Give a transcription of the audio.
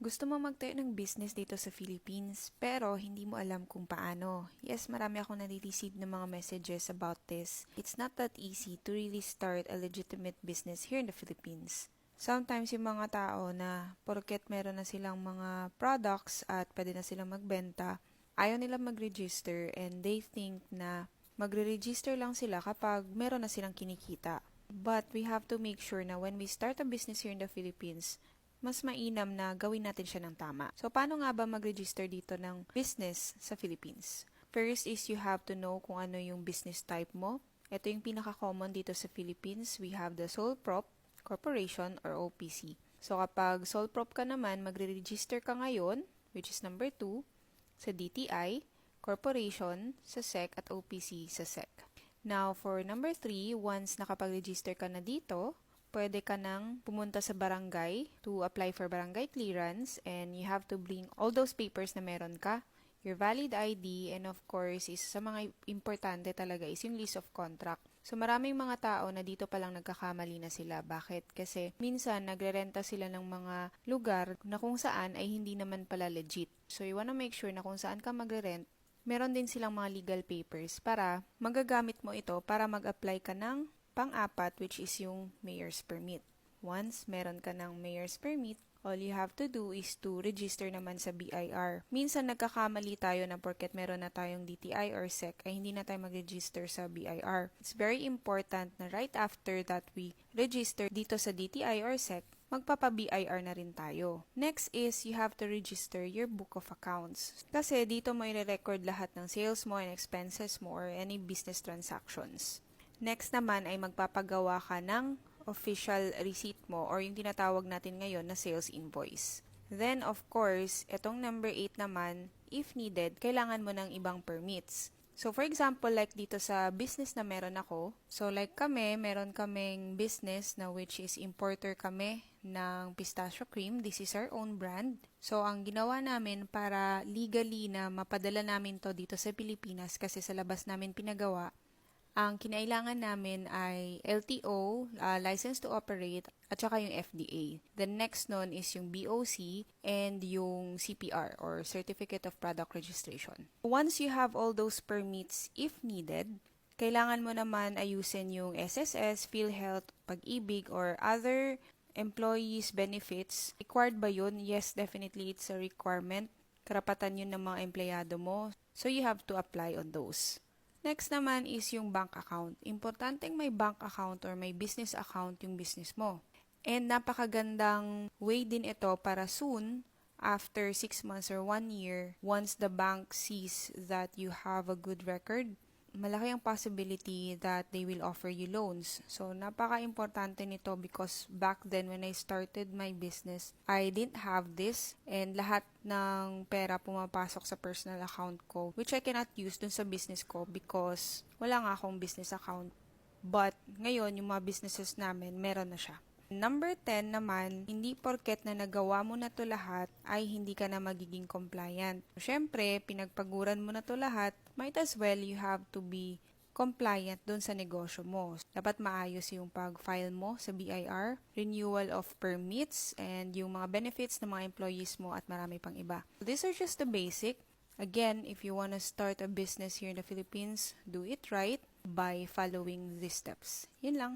Gusto mo magtayo ng business dito sa Philippines, pero hindi mo alam kung paano. Yes, marami akong nare-receive ng mga messages about this. It's not that easy to really start a legitimate business here in the Philippines. Sometimes yung mga tao na porket meron na silang mga products at pwede na silang magbenta, ayaw nila mag-register and they think na magre-register lang sila kapag meron na silang kinikita. But we have to make sure na when we start a business here in the Philippines, mas mainam na gawin natin siya ng tama. So, paano nga ba mag-register dito ng business sa Philippines? First is you have to know kung ano yung business type mo. Ito yung pinaka-common dito sa Philippines. We have the sole prop, corporation, or OPC. So, kapag sole prop ka naman, magre-register ka ngayon, which is number 2, sa DTI, corporation, sa SEC, at OPC sa SEC. Now, for number 3, once nakapag-register ka na dito, pwede ka nang pumunta sa barangay to apply for barangay clearance and you have to bring all those papers na meron ka, your valid ID, and of course, isa sa mga importante talaga is yung list of contract. So maraming mga tao na dito palang nagkakamali na sila. Bakit? Kasi minsan nagrerenta sila ng mga lugar na kung saan ay hindi naman pala legit. So you wanna make sure na kung saan ka magre-rent, meron din silang mga legal papers para magagamit mo ito para mag-apply ka ng pang-apat, which is yung mayor's permit. Once meron ka ng mayor's permit, all you have to do is to register naman sa BIR. Minsan nagkakamali tayo na porket meron na tayong DTI or SEC ay hindi na tayo mag-register sa BIR. It's very important na right after that we register dito sa DTI or SEC, magpapa-BIR na rin tayo. Next is you have to register your book of accounts. Kasi dito mo i-record lahat ng sales mo and expenses mo or any business transactions. Next naman ay magpapagawa ka ng official receipt mo or yung tinatawag natin ngayon na sales invoice. Then, of course, etong number 8 naman, if needed, kailangan mo ng ibang permits. So, for example, like dito sa business na meron ako, so like meron kaming business na which is importer kami ng pistachio cream. This is our own brand. So, ang ginawa namin para legally na mapadala namin to dito sa Pilipinas kasi sa labas namin pinagawa, ang kinailangan namin ay LTO, license to operate, at saka yung FDA. The next nun is yung BOC and yung CPR or Certificate of Product Registration. Once you have all those permits, if needed, kailangan mo naman ayusin yung SSS, PhilHealth, Pag-ibig, or other employees' benefits. Required ba yun? Yes, definitely it's a requirement. Karapatan yun ng mga empleyado mo. So you have to apply on those. Next naman is yung bank account. Importanteng may bank account or may business account yung business mo. And napakagandang way din ito para soon, after 6 months or 1 year, once the bank sees that you have a good record, malaki ang possibility that they will offer you loans. So, napaka-importante nito because back then when I started my business, I didn't have this and lahat ng pera pumapasok sa personal account ko which I cannot use dun sa business ko because wala nga akong business account. But ngayon, yung mga businesses namin, meron na siya. Number 10 naman, hindi porket na nagawa mo na to lahat ay hindi ka na magiging compliant. Siyempre, pinagpaguran mo na to lahat, might as well you have to be compliant dun sa negosyo mo. Dapat maayos yung pag-file mo sa BIR, renewal of permits, and yung mga benefits ng mga employees mo at marami pang iba. These are just the basic. Again, if you want to start a business here in the Philippines, do it right by following these steps. Yun lang.